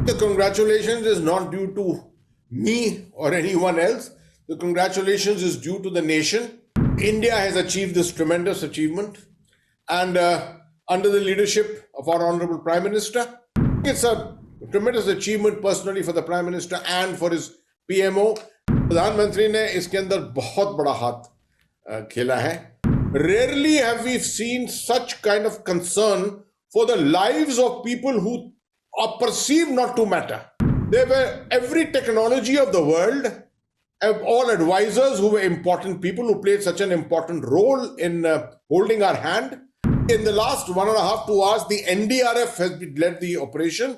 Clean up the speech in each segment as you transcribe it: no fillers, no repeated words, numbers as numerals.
The congratulations is not due to me or anyone else. The congratulations is due to the nation. India has achieved this tremendous achievement, and under the leadership of our Honorable Prime Minister, it's a tremendous achievement personally for the Prime Minister and for his PMO. प्रधानमंत्री ने इसके अंदर बहुत बड़ा हाथ खेला है. Rarely have we seen such kind of concern for the lives of people who are perceived not to matter. There were every technology of the world, all advisors who were important people who played such an important role in holding our hand. In the last 1.5 to 2 hours, the NDRF has led the operation.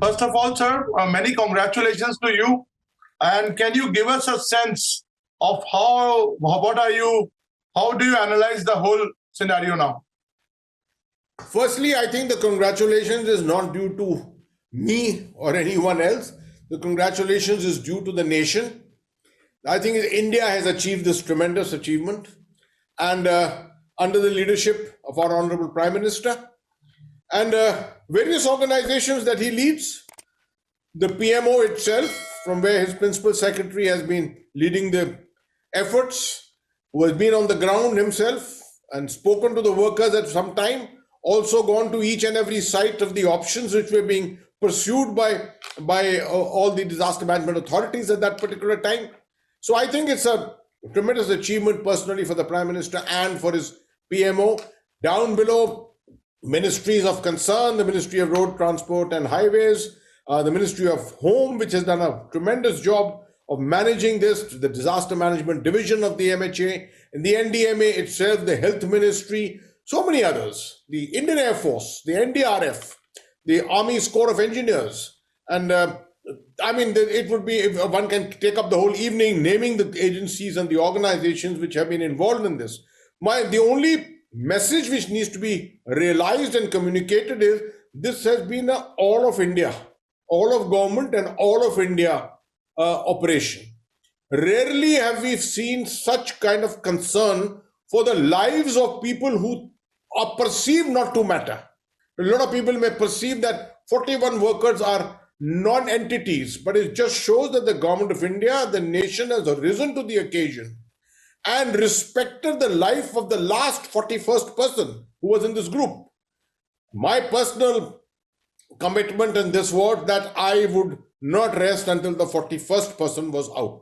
First of all, sir, many congratulations to you. And can you give us a sense of how do you analyze the whole scenario now? Firstly, I think the congratulations is not due to me or anyone else. The congratulations is due to the nation. I think India has achieved this tremendous achievement, and under the leadership of our Honorable Prime Minister and various organizations that he leads, the PMO itself, from where his principal secretary has been leading the efforts, who has been on the ground himself and spoken to the workers at some time, also gone to each and every site of the options which were being pursued by all the disaster management authorities at that particular time. So I think it's a tremendous achievement personally for the Prime Minister and for his PMO. Down below, ministries of concern, the Ministry of Road Transport and Highways, the Ministry of Home, which has done a tremendous job of managing this, the Disaster Management Division of the MHA, and the NDMA itself, the Health Ministry, so many others, the Indian Air Force, the NDRF, the Army Corps of Engineers. And I mean, it would be, if one can take up the whole evening naming the agencies and the organizations which have been involved in this. The only message which needs to be realized and communicated is this has been an all of India, all of government and all of India operation. Rarely have we seen such kind of concern for the lives of people who are perceived not to matter. A lot of people may perceive that 41 workers are non-entities, but it just shows that the government of India, the nation, has risen to the occasion and respected the life of the last 41st person who was in this group. My personal commitment in this was that I would not rest until the 41st person was out.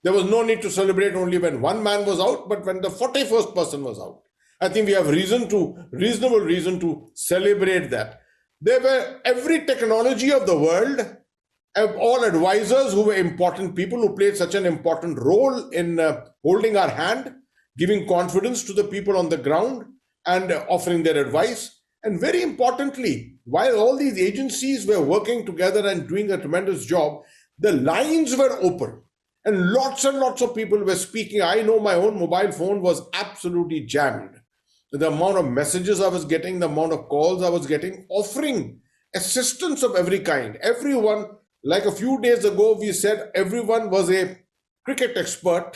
There was no need to celebrate only when one man was out, but when the 41st person was out. I think we have reasonable reason to celebrate that. There were every technology of the world, all advisors who were important people who played such an important role in holding our hand, giving confidence to the people on the ground and offering their advice. And very importantly, while all these agencies were working together and doing a tremendous job, the lines were open and lots of people were speaking. I know my own mobile phone was absolutely jammed. The amount of messages I was getting, the amount of calls I was getting, offering assistance of every kind. Everyone, like a few days ago, we said everyone was a cricket expert.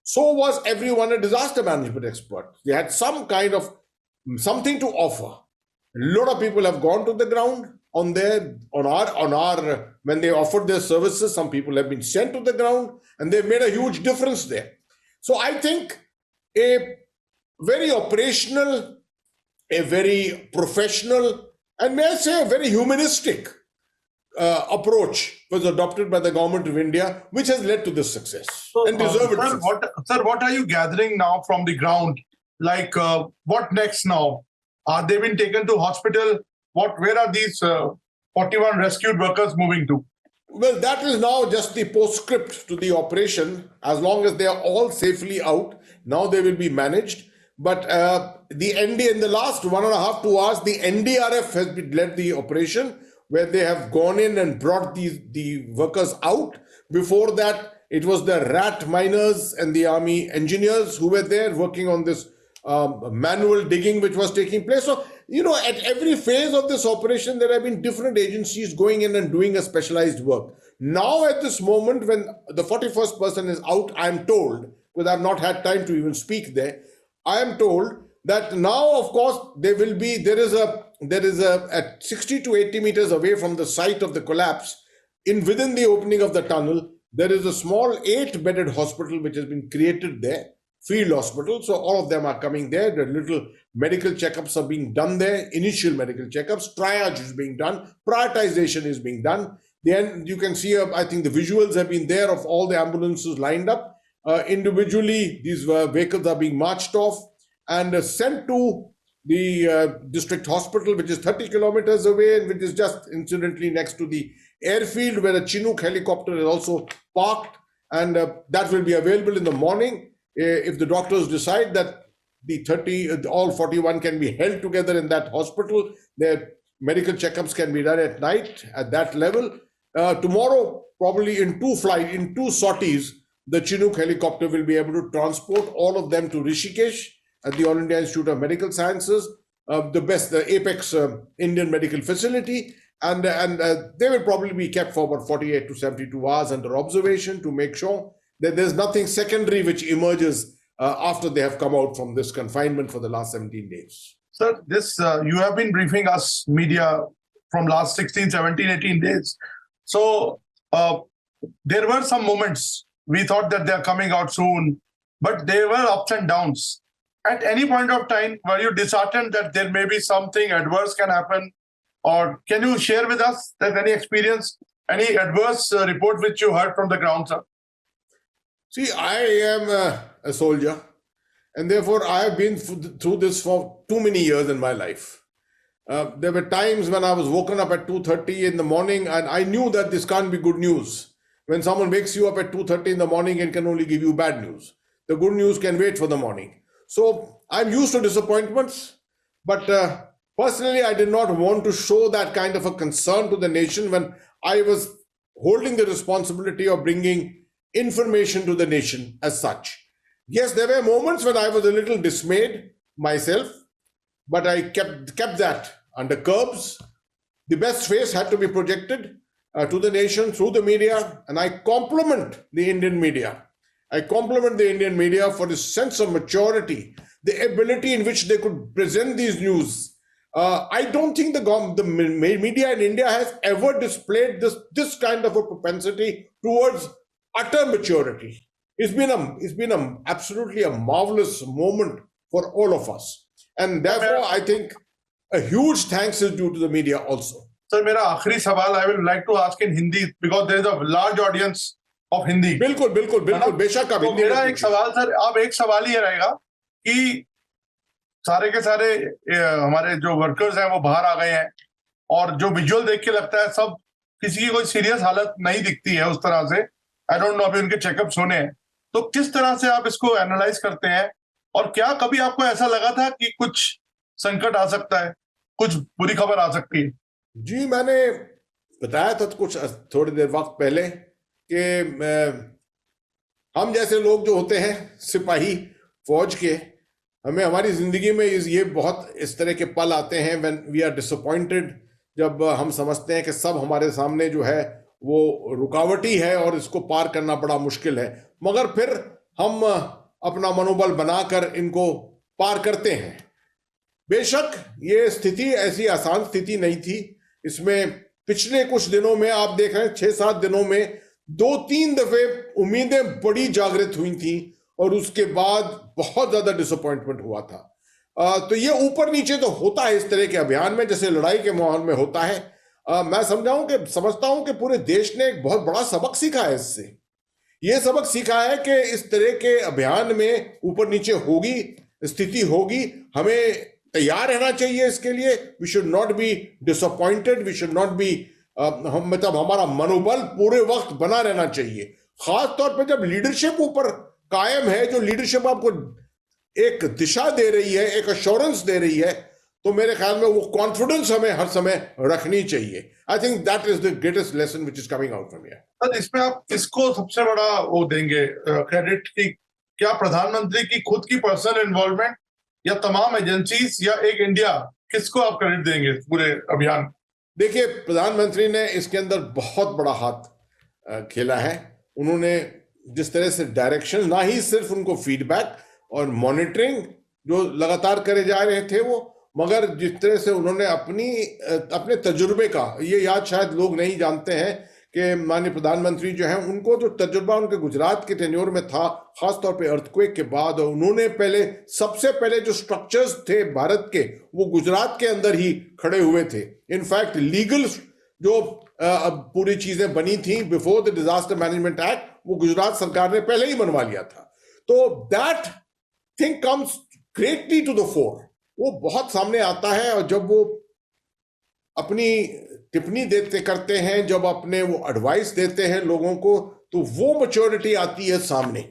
So was everyone a disaster management expert. They had some kind of something to offer. A lot of people have gone to the ground on our when they offered their services. Some people have been sent to the ground and they've made a huge difference there. So I think a very operational, a very professional, and may I say a very humanistic approach was adopted by the government of India, which has led to this success and deserved it. Sir, what are you gathering now from the ground? Like, what next now? Are they been taken to hospital? Where are these 41 rescued workers moving to? Well, that is now just the postscript to the operation. As long as they are all safely out, now they will be managed. But in the last 1.5 to 2 hours, the NDRF has led the operation, where they have gone in and brought the workers out. Before that, it was the RAT miners and the army engineers who were there working on this manual digging which was taking place. So, at every phase of this operation, there have been different agencies going in and doing a specialized work. Now, at this moment, when the 41st person is out, I'm told, because I've not had time to even speak there, I am told that now, of course, there is a there is at 60 to 80 meters away from the site of the collapse, within the opening of the tunnel, there is a small 8-bedded hospital which has been created there, field hospital. So all of them are coming there. The little medical checkups are being done there, initial medical checkups, triage is being done, prioritization is being done. Then you can see, I think the visuals have been there of all the ambulances lined up. Individually, these vehicles are being marched off and sent to the district hospital, which is 30 kilometers away and which is just incidentally next to the airfield where a Chinook helicopter is also parked, and that will be available in the morning. If the doctors decide that all 41 can be held together in that hospital, their medical checkups can be done at night at that level. Tomorrow, probably in two sorties, the Chinook helicopter will be able to transport all of them to Rishikesh at the All India Institute of Medical Sciences, the apex Indian medical facility, and they will probably be kept for about 48 to 72 hours under observation to make sure that there's nothing secondary which emerges after they have come out from this confinement for the last 17 days. Sir, this you have been briefing us media from last 16, 17, 18 days. So there were some moments we thought that they are coming out soon, but there were ups and downs. At any point of time, were you disheartened that there may be something adverse can happen? Or can you share with us that any experience, any adverse report which you heard from the ground, sir? See, I am a soldier, and therefore I have been through this for too many years in my life. There were times when I was woken up at 2:30 in the morning, and I knew that this can't be good news. When someone wakes you up at 2:30 in the morning, it can only give you bad news. The good news can wait for the morning. So I'm used to disappointments, but personally, I did not want to show that kind of a concern to the nation when I was holding the responsibility of bringing information to the nation as such. Yes, there were moments when I was a little dismayed myself, but I kept that under curbs. The best face had to be projected to the nation through the media, and I compliment the Indian media. I compliment the Indian media for this sense of maturity, the ability in which they could present these news. I don't think the media in India has ever displayed this kind of a propensity towards utter maturity. It's been absolutely a marvelous moment for all of us. And therefore, I think a huge thanks is due to the media also. Sir, मेरा आखिरी सवाल I would like to ask in Hindi because there is a large audience of Hindi. बिल्कुल बिल्कुल बिल्कुल बेशक आप हिंदी में मेरा एक सवाल सर, अब एक सवाल ये रहेगा कि सारे के सारे हमारे जो वर्कर्स हैं वो बाहर आ गए हैं और जो विजुअल देख के लगता है सब किसी की कोई सीरियस हालत नहीं दिखती है उस तरह से. आई डोंट नो अभी उनके चेकअप्स होने हैं, तो किस तरह से आप इसको एनालाइज करते हैं और क्या कभी आपको ऐसा लगा था कि कुछ संकट आ सकता है, कुछ बुरी खबर आ सकती है? जी, मैंने बताया था कुछ थोड़ी देर वक्त पहले कि हम जैसे लोग जो होते हैं सिपाही फौज के, हमें हमारी जिंदगी में ये बहुत इस तरह के पल आते हैं व्हेन वी आर डिसअपॉइंटेड, जब हम समझते हैं कि सब हमारे सामने जो है वो रुकावटी है और इसको पार करना बड़ा मुश्किल है, मगर फिर हम अपना मनोबल बनाकर इनको पार करते हैं. बेशक ये स्थिति ऐसी आसान स्थिति नहीं थी. इसमें पिछले कुछ दिनों में आप देख रहे हैं 6-7 दिनों में 2-3 दफे उम्मीदें बड़ी जागृत हुई थी और उसके बाद बहुत ज्यादा डिसअपॉइंटमेंट हुआ था. तो ये ऊपर नीचे तो होता है इस तरह के अभियान में, जैसे लड़ाई के माहौल में होता है. मैं समझता हूं कि पूरे देश ने एक बहुत बड़ा सबक सीखा है इससे. ये सबक सीखा है कि इस तरह के अभियान में ऊपर नीचे होगी, स्थिति होगी, हमें तैयार रहना चाहिए इसके लिए. We should not be disappointed, we should not be मतलब हमारा मनोबल पूरे वक्त बना रहना चाहिए, खास तौर पे जब लीडरशिप ऊपर कायम है, जो लीडरशिप आपको एक दिशा दे रही है, एक अश्योरेंस दे रही है, तो मेरे ख्याल में वो कॉन्फिडेंस हमें हर समय रखनी चाहिए. I think that is the greatest lesson which is coming out from here. Sir, इसमें आप किसको सबसे बड़ा वो देंगे क्रेडिट की? क्या प्रधानमंत्री की खुद की पर्सनल इन्वॉल्वमेंट या तमाम एजेंसीज या एक इंडिया, किसको आप क्रेडिट देंगे पूरे अभियान? देखिए, प्रधानमंत्री ने इसके अंदर बहुत बड़ा हाथ खेला है. उन्होंने जिस तरह से डायरेक्शन, ना ही सिर्फ उनको फीडबैक और मॉनिटरिंग जो लगातार करे जा रहे थे वो, मगर जिस तरह से उन्होंने अपने तजुर्बे का, ये याद शायद लोग नहीं जानते हैं कि माननीय प्रधानमंत्री जो हैं उनको जो तजुर्बा उनके गुजरात के टेन्योर में था, खासतौर पे अर्थक्वेक के बाद, और उन्होंने सबसे पहले जो स्ट्रक्चर्स थे भारत के वो गुजरात के अंदर ही खड़े हुए थे। इनफैक्ट लीगल जो पूरी चीजें बनी थी before the disaster management act वो गुजरात सरकार ने पहले ही बनवा लिया था। तो that thing comes greatly to the fore, वो बहुत सामने आता है। और जब वो अपनी टिप्पणी करते हैं, जब अपने वो एडवाइस देते हैं लोगों को, तो वो मैच्योरिटी आती है सामने।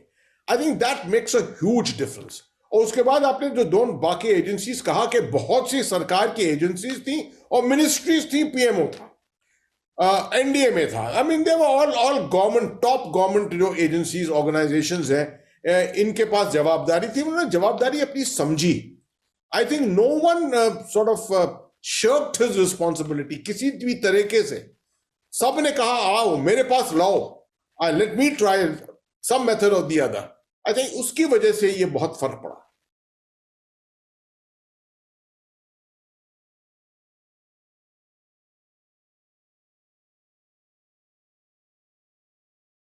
I think that makes a huge difference. और उसके बाद आपने जो दोनों बाकी एजेंसीज कहा कि बहुत सी सरकार की एजेंसीज थी और मिनिस्ट्रीज थी, पीएमओ था, एनडीएमए था, I mean they were all government, top government जो एजेंसीज ऑर्गेनाइजेशंस हैं, इनके पास जवाबदारी थी, उन्होंने जवाबदारी अपनी समझी। I think no one sort of shirked his responsibility किसी भी तरीके से। सब ने कहा आओ मेरे पास लाओ, let me try some method or the other. I think उसकी वजह से ये बहुत फर्क पड़ा।